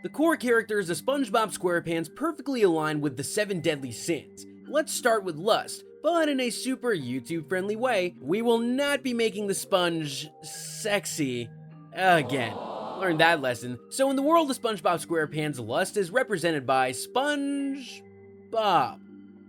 The core characters of SpongeBob SquarePants perfectly align with the 7 deadly sins. Let's start with lust, but in a super YouTube-friendly way. We will not be making the sponge sexy again. Learned that lesson. So in the world of SpongeBob SquarePants, lust is represented by SpongeBob.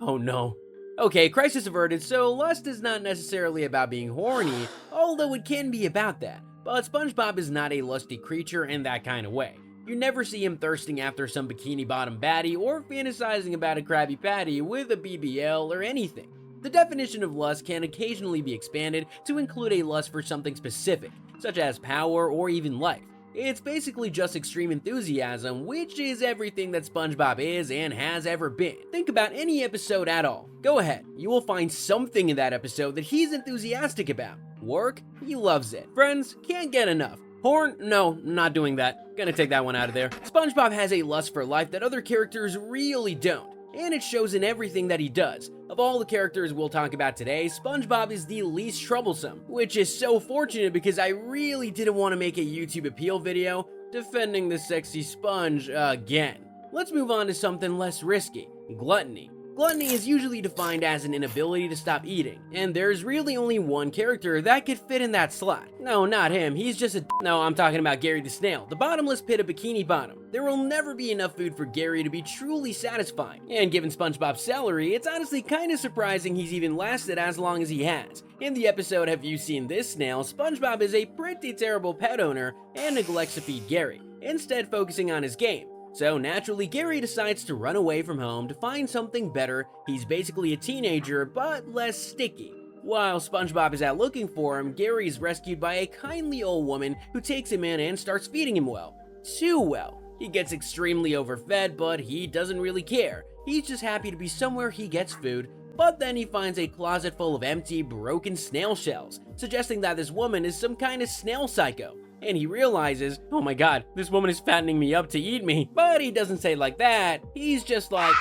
Oh no. Okay, crisis averted, so lust is not necessarily about being horny, although it can be about that. But SpongeBob is not a lusty creature in that kind of way. You never see him thirsting after some bikini bottom baddie or fantasizing about a Krabby Patty with a BBL or anything. The definition of lust can occasionally be expanded to include a lust for something specific, such as power or even life. It's basically just extreme enthusiasm, which is everything that SpongeBob is and has ever been. Think about any episode at all. Go ahead, you will find something in that episode that he's enthusiastic about. Work? He loves it. Friends? Can't get enough. Horn? No, not doing that. Gonna take that one out of there. SpongeBob has a lust for life that other characters really don't, and it shows in everything that he does. Of all the characters we'll talk about today, SpongeBob is the least troublesome, which is so fortunate because I really didn't want to make a YouTube appeal video defending the sexy sponge again. Let's move on to something less risky, gluttony. Gluttony is usually defined as an inability to stop eating, and there's really only one character that could fit in that slot. No, not him, he's just a no, I'm talking about Gary the Snail, the bottomless pit of Bikini Bottom. There will never be enough food for Gary to be truly satisfying, and given SpongeBob's salary, it's honestly kinda surprising he's even lasted as long as he has. In the episode Have You Seen This Snail, SpongeBob is a pretty terrible pet owner and neglects to feed Gary, instead focusing on his game. So naturally, Gary decides to run away from home to find something better. He's basically a teenager, but less sticky. While SpongeBob is out looking for him, Gary is rescued by a kindly old woman who takes him in and starts feeding him well. Too well. He gets extremely overfed, but he doesn't really care. He's just happy to be somewhere he gets food. But then he finds a closet full of empty, broken snail shells, suggesting that this woman is some kind of snail psycho. And he realizes, oh my god, this woman is fattening me up to eat me. But he doesn't say it like that. He's just like,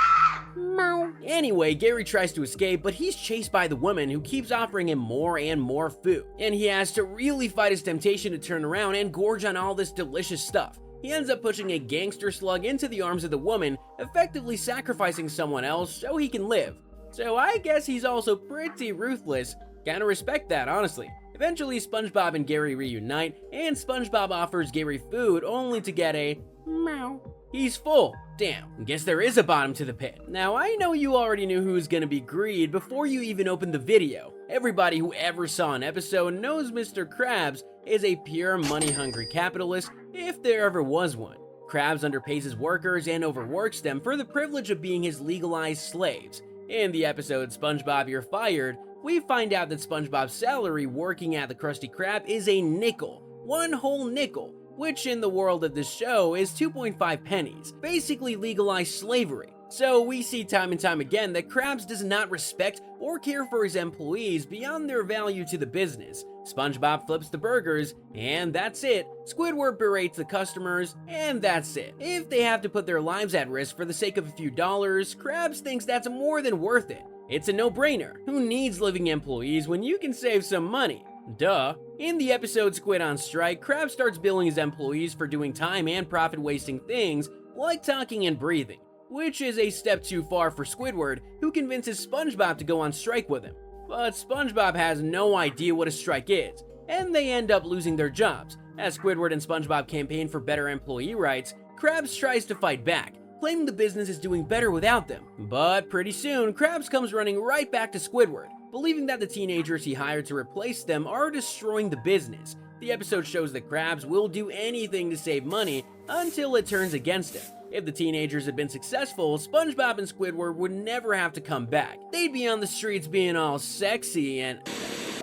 meow. Anyway, Gary tries to escape, but he's chased by the woman who keeps offering him more and more food. And he has to really fight his temptation to turn around and gorge on all this delicious stuff. He ends up pushing a gangster slug into the arms of the woman, effectively sacrificing someone else so he can live. So I guess he's also pretty ruthless. Kinda respect that, honestly. Eventually, SpongeBob and Gary reunite, and SpongeBob offers Gary food only to get a meow. He's full. Damn, guess there is a bottom to the pit. Now, I know you already knew who was gonna be Greed before you even opened the video. Everybody who ever saw an episode knows Mr. Krabs is a pure money-hungry capitalist, if there ever was one. Krabs underpays his workers and overworks them for the privilege of being his legalized slaves. In the episode SpongeBob You're Fired, we find out that SpongeBob's salary working at the Krusty Krab is a nickel. One whole nickel, which in the world of this show is 2.5 pennies, basically legalized slavery. So we see time and time again that Krabs does not respect or care for his employees beyond their value to the business. SpongeBob flips the burgers, and that's it. Squidward berates the customers, and that's it. If they have to put their lives at risk for the sake of a few dollars, Krabs thinks that's more than worth it. It's a no-brainer. Who needs living employees when you can save some money? Duh. In the episode Squid on Strike, Krabs starts billing his employees for doing time and profit-wasting things like talking and breathing, which is a step too far for Squidward, who convinces SpongeBob to go on strike with him. But SpongeBob has no idea what a strike is, and they end up losing their jobs. As Squidward and SpongeBob campaign for better employee rights, Krabs tries to fight back, claiming the business is doing better without them. But pretty soon, Krabs comes running right back to Squidward, believing that the teenagers he hired to replace them are destroying the business. The episode shows that Krabs will do anything to save money until it turns against him. If the teenagers had been successful, SpongeBob and Squidward would never have to come back. They'd be on the streets being all sexy and...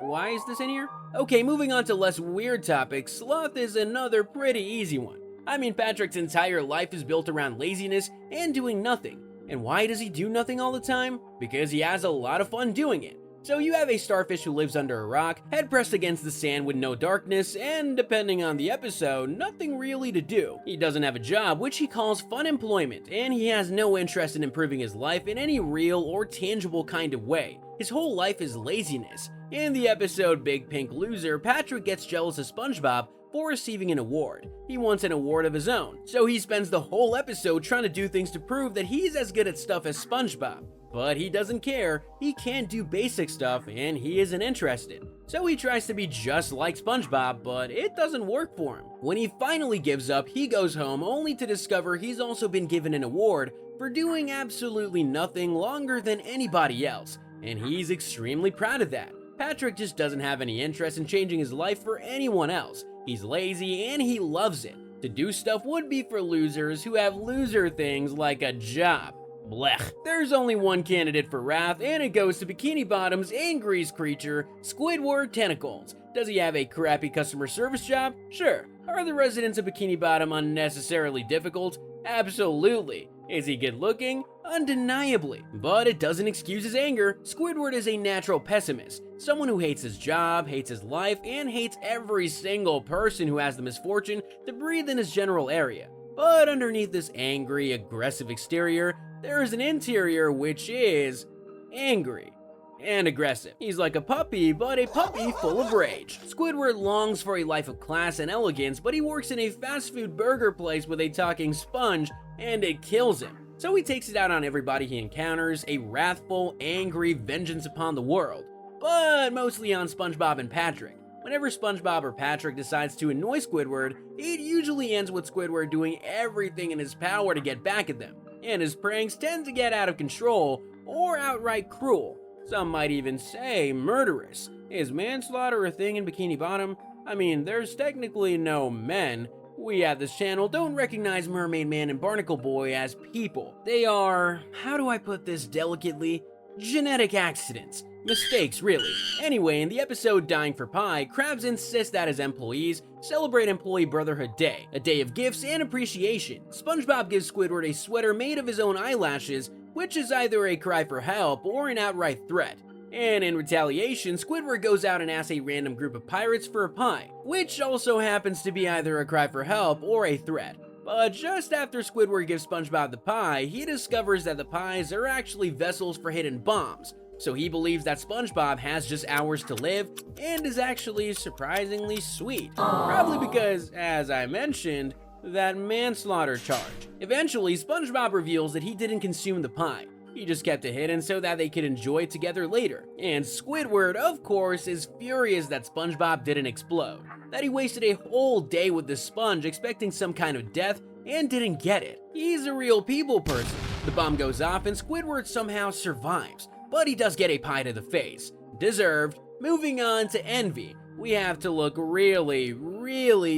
Why is this in here? Okay, moving on to less weird topics, sloth is another pretty easy one. I mean, Patrick's entire life is built around laziness and doing nothing. And why does he do nothing all the time? Because he has a lot of fun doing it. So you have a starfish who lives under a rock, head pressed against the sand with no darkness, and depending on the episode, nothing really to do. He doesn't have a job, which he calls fun employment, and he has no interest in improving his life in any real or tangible kind of way. His whole life is laziness. In the episode Big Pink Loser, Patrick gets jealous of SpongeBob, before receiving an award. He wants an award of his own, so he spends the whole episode trying to do things to prove that he's as good at stuff as SpongeBob. But he doesn't care, he can't do basic stuff and he isn't interested. So he tries to be just like SpongeBob, but it doesn't work for him. When he finally gives up, he goes home only to discover he's also been given an award for doing absolutely nothing longer than anybody else, and he's extremely proud of that. Patrick just doesn't have any interest in changing his life for anyone else. He's lazy and he loves it. To do stuff would be for losers who have loser things like a job. Blech. There's only one candidate for wrath, and it goes to Bikini Bottom's angriest creature, Squidward Tentacles. Does he have a crappy customer service job? Sure. Are the residents of Bikini Bottom unnecessarily difficult? Absolutely. Is he good looking? Undeniably. But it doesn't excuse his anger. Squidward is a natural pessimist, someone who hates his job, hates his life, and hates every single person who has the misfortune to breathe in his general area. But underneath this angry, aggressive exterior, there is an interior which is angry and aggressive. He's like a puppy, but a puppy full of rage. Squidward longs for a life of class and elegance, but he works in a fast food burger place with a talking sponge, and it kills him. So he takes it out on everybody he encounters, a wrathful, angry vengeance upon the world, but mostly on SpongeBob and Patrick. Whenever SpongeBob or Patrick decides to annoy Squidward, it usually ends with Squidward doing everything in his power to get back at them, and his pranks tend to get out of control or outright cruel. Some might even say murderous. Is manslaughter a thing in Bikini Bottom? I mean, there's technically no men. We at this channel don't recognize Mermaid Man and Barnacle Boy as people. They are, how do I put this delicately? Genetic accidents. Mistakes, really. Anyway, in the episode Dying for Pie, Krabs insists that his employees celebrate Employee Brotherhood Day, a day of gifts and appreciation. SpongeBob gives Squidward a sweater made of his own eyelashes, which is either a cry for help or an outright threat. And in retaliation, Squidward goes out and asks a random group of pirates for a pie, which also happens to be either a cry for help or a threat. But just after Squidward gives SpongeBob the pie, he discovers that the pies are actually vessels for hidden bombs. So he believes that SpongeBob has just hours to live and is actually surprisingly sweet. Probably because, as I mentioned, that manslaughter charge. Eventually, SpongeBob reveals that he didn't consume the pie. He just kept it hidden so that they could enjoy it together later. And Squidward, of course, is furious that SpongeBob didn't explode. That he wasted a whole day with the sponge expecting some kind of death and didn't get it. He's a real people person. The bomb goes off and Squidward somehow survives, but he does get a pie to the face. Deserved. Moving on to Envy. We have to look really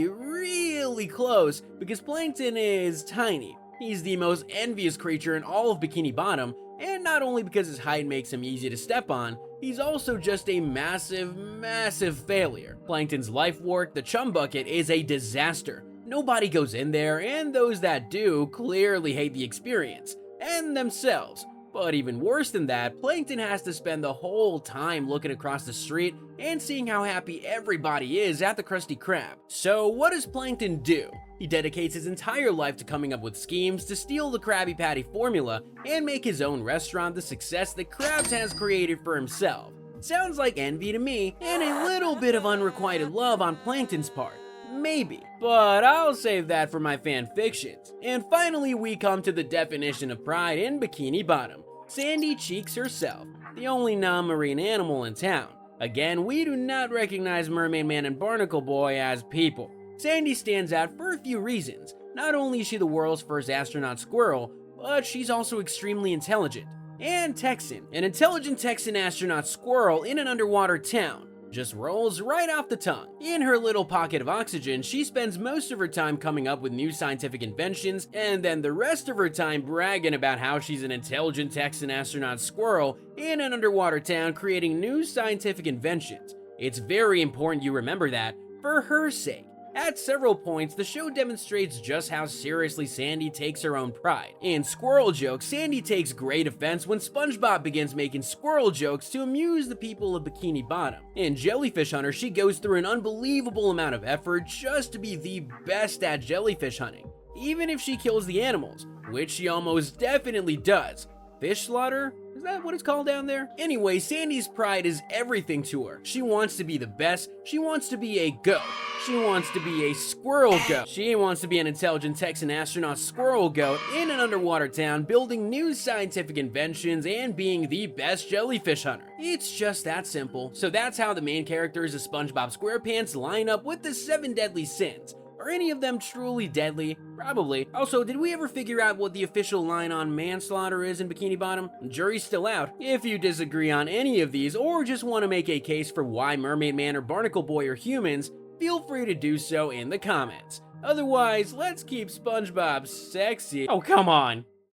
close because Plankton is tiny. He's the most envious creature in all of Bikini Bottom, and not only because his height makes him easy to step on, he's also just a massive failure. Plankton's life work, the chum bucket, is a disaster. Nobody goes in there, and those that do clearly hate the experience, and themselves. But even worse than that, Plankton has to spend the whole time looking across the street and seeing how happy everybody is at the Krusty Krab. So what does Plankton do? He dedicates his entire life to coming up with schemes to steal the Krabby Patty formula and make his own restaurant the success that Krabs has created for himself. Sounds like envy to me, and a little bit of unrequited love on Plankton's part. Maybe, but I'll save that for my fan fictions. And finally, we come to the definition of pride in Bikini Bottom. Sandy Cheeks herself, the only non-marine animal in town. Again, we do not recognize Mermaid Man and Barnacle Boy as people. Sandy stands out for a few reasons. Not only is she the world's first astronaut squirrel, but she's also extremely intelligent. And Texan, an intelligent Texan astronaut squirrel in an underwater town. Just rolls right off the tongue. In her little pocket of oxygen, she spends most of her time coming up with new scientific inventions, and then the rest of her time bragging about how she's an intelligent Texan astronaut squirrel in an underwater town creating new scientific inventions. It's very important you remember that, for her sake. At several points, the show demonstrates just how seriously Sandy takes her own pride. In squirrel jokes, Sandy takes great offense when SpongeBob begins making squirrel jokes to amuse the people of Bikini Bottom. In Jellyfish Hunter, she goes through an unbelievable amount of effort just to be the best at jellyfish hunting, even if she kills the animals, which she almost definitely does. Fish slaughter? Is that what it's called down there? Anyway, Sandy's pride is everything to her. She wants to be the best. She wants to be a goat. She wants to be a squirrel goat. She wants to be an intelligent Texan astronaut squirrel goat in an underwater town, building new scientific inventions and being the best jellyfish hunter. It's just that simple. So that's how the main characters of SpongeBob SquarePants line up with the 7 deadly sins. Are any of them truly deadly? Probably. Also, did we ever figure out what the official line on manslaughter is in Bikini Bottom? Jury's still out. If you disagree on any of these, or just want to make a case for why Mermaid Man or Barnacle Boy are humans, feel free to do so in the comments. Otherwise, let's keep SpongeBob sexy. Oh, come on.